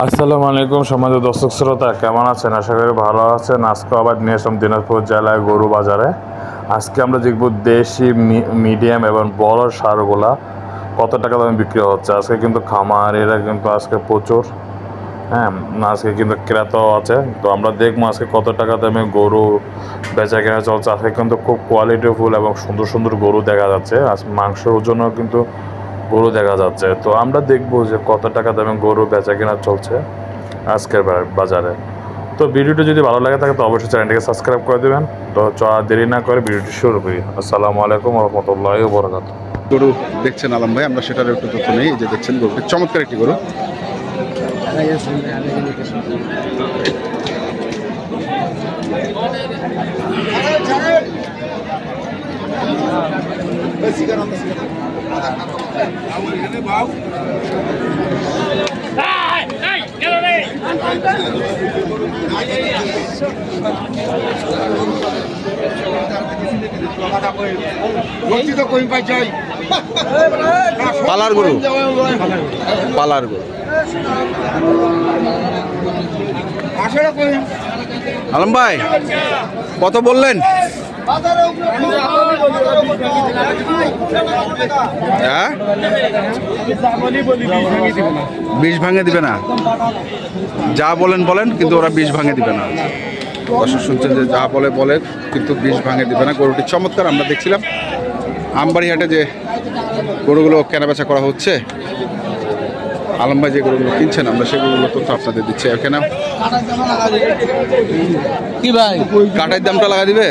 আসসালামু আলাইকুম সম্মানিত দর্শক শ্রোতা, কেমন আছেন? আশা করি ভালো আছেন। আজকে আবার নিয়ে আসলাম দিনাজপুর জেলায় গরু বাজারে। আজকে আমরা দেখব দেশি মিডিয়াম এবং বড় ষাঁড়গুলা কত টাকা দামে বিক্রি হচ্ছে। আজকে কিন্তু খামারিরা কিন্তু আজকে প্রচুর, হ্যাঁ, আজকে কিন্তু ক্রেতাও আছে। তো আমরা দেখবো আজকে কত টাকা দামে গরু বেচা কেনা চলছে। আজকে কিন্তু খুব কোয়ালিটিফুল এবং সুন্দর সুন্দর গরু দেখা যাচ্ছে। আজ মাংসের ওজনও কিন্তু গরু দেখা যাচ্ছে। তো আমরা দেখবো যে কত টাকা দামে গরু বেচা কেনা চলছে আজকের বাজারে। তো ভিডিওটি যদি ভালো লাগে থাকে তো অবশ্যই চ্যানেলটিকে সাবস্ক্রাইব করে দেবেন। তো দেরি না করে ভিডিওটি শুরু করি। আসসালামু আলাইকুম রহমতুল্লাহি ওয়া বারাকাতুহু। গরু দেখছেন আলম ভাই, আমরা সেটার একটু তথ্য নেই। যে দেখছেন গরুটি চমৎকার একটি গরু। পালার গরু, পালার গরু। আলম ভাই কত বললেন? হ্যাঁ, 20 ভাঙে দিবে না। যা বলেন বলেন, কিন্তু ওরা 20 ভাঙে দিবে না। দর্শক শুনছেন যে যা বলেন, কিন্তু 20 ভাঙে দিবে না। গরুটি চমৎকার। আমরা দেখছিলাম আমবাড়িহাটে যে গরুগুলো কেনাবেচা করা হচ্ছে, আলম ভাই যে গরুগুলো কিনছেন, আমরা সেগুলো তথ্য আপনাদের দিচ্ছি। এখানে কি ভাই কাটার দামটা লাগা দিবে?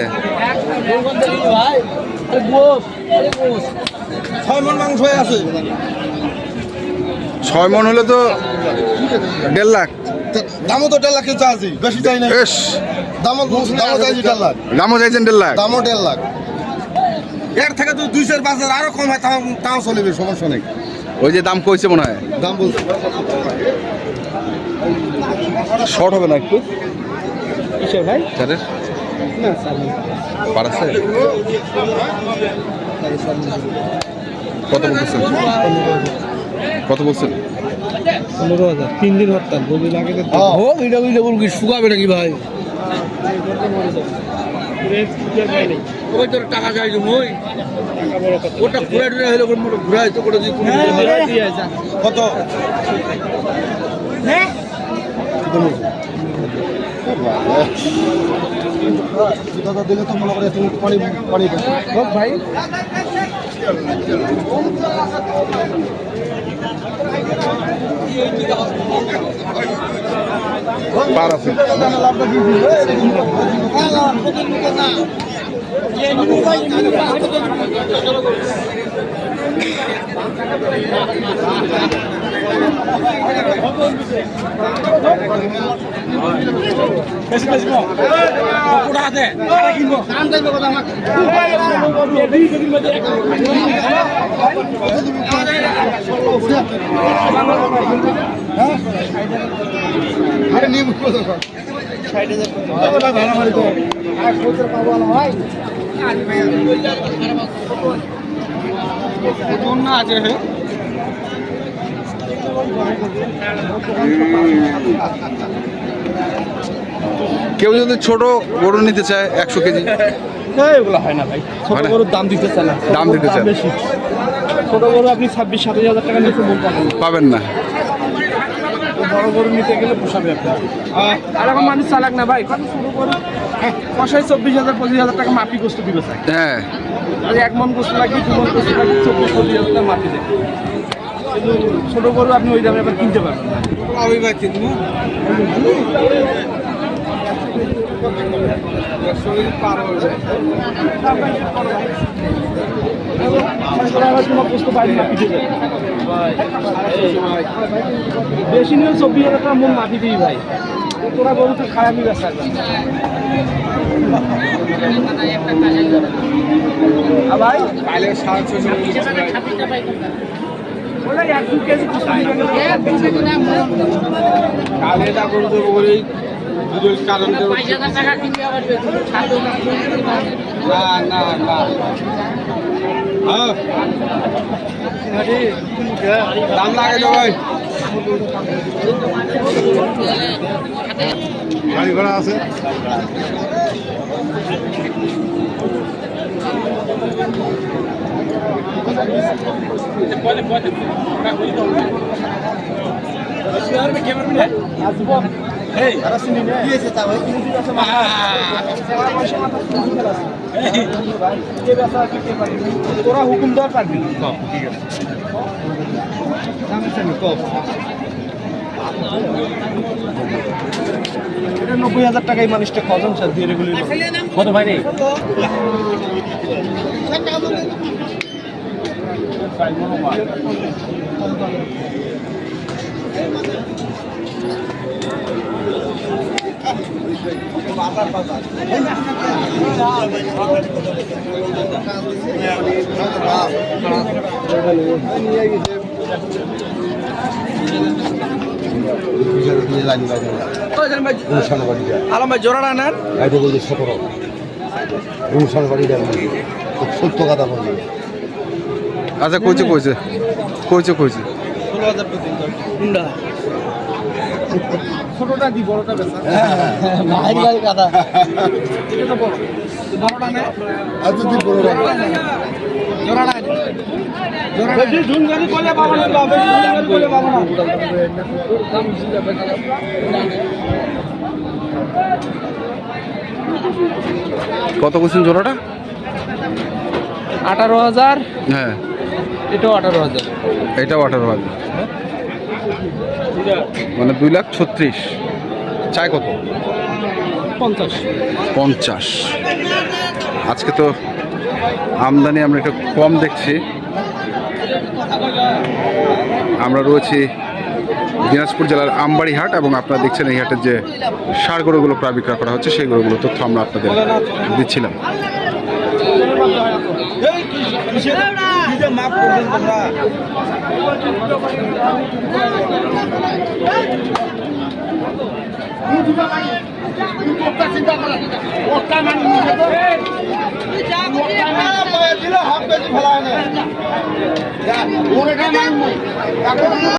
6 মণ মাংস আছে। 6 মণ হলে তো 1.5 লাখ। দামও তো 1.5 লাখ চাইছি, বেশি চাই না। বেশ, দামও চাইছি 1.5 লাখ। দামও চাইছেন 1.5 লাখ। দামও 1.5 লাখ। এর থেকে তো 2-4-5 আরো কম হয়, তাও চলবে, সমস্যা নেই। ওই যে দাম কইছে মনে হয়, দাম বলছি শর্ট হবে না একটু? কিসের ভাই? স্যারের বাড়াচ্ছে কত বলতেছেন? কত বলছেন? 15,000। 3 দিন হরতাল, বলি লাগে হোক। এটা বুঝলে বল কি শুকাবে নাকি ভাই? ওই তোর টাকা চাই মই ওটা ঘুরে টুরে হইলে ঘুরাই তো করে কত দিলে তো মনে করে তুমি পানি হোক ভাই। পার আছে। কেউ যদি ছোট গরু নিতে চায় 100 কেজি, এগুলো হয় না ভাই। ছোট গরুর দাম দিতে চায় না, দাম দিতে চায় বেশি। ছোট গরু আপনি 26-27 হাজার টাকা নিচে বলতে পাবেন না। বড় গরু নিতে গেলে পোষাবে আপনার। আর এখন মানুষ চালাক না ভাই, কত ছোট গরু কষায় 24,000-25,000 টাকা মাপি গোস্ত দিবে চাই। হ্যাঁ, আর 1 মণ গোস্ত লাগবে, 2 মণ গোস্ত লাগবে, 24,000-25,000 টাকা মাপি দেয়। ছোট গরু আপনি ওই দামে আবার কিনতে পারবেন না। আমি ভাই কিনবো বেশি নিয়ে 24,000 টাকা মন মাটি দিই ভাই। তোরা গরু তো খারাপই বেচা ভাই। কালে তা গরু দেবো বলেই কারণ না দাম লাগে তো ভাই। গাড়ি ঘোড়া আছে। তোরা হুকুম দেওয়ার পারবি না। এটা 90,000 টাকায় মানুষটা কজন স্যার দিয়ে রেগুলি কত ভাই রে আলম ভাই জোড়া নেন এটা বলছে 17 অনুষ্ঠান বাড়ি দেন 70 কথা বলবে আচ্ছা কইছে 16,000 টাকা দিন কুন্ডা ছোটটা দি বড়টা বেচা ভাই গাড়ি কথা এটা তো বড় বড়টা নে আজ যদি বড় জোড়াটা জোড়া বেশি ঝুন গাড়ি করলে পাবো না বেশি ঝুন গাড়ি করলে পাবো না কত বলছেন জোড়াটা? 18,000 হ্যাঁ এটাও 18,000 এটাও 18,000 মানে 2,36,000 চাই কত? 50। আজকে তো আমদানি আমরা একটু কম দেখছি। আমরা রয়েছি দিনাজপুর জেলার আমবাড়ি হাট এবং আপনারা দেখছেন এই হাটের যে ষাঁড় গরুগুলো প্রায় বিক্রয় করা হচ্ছে সেই গরুগুলো তথ্য আমরা আপনাদের দিচ্ছিলাম। মাফ করবেন তোমরা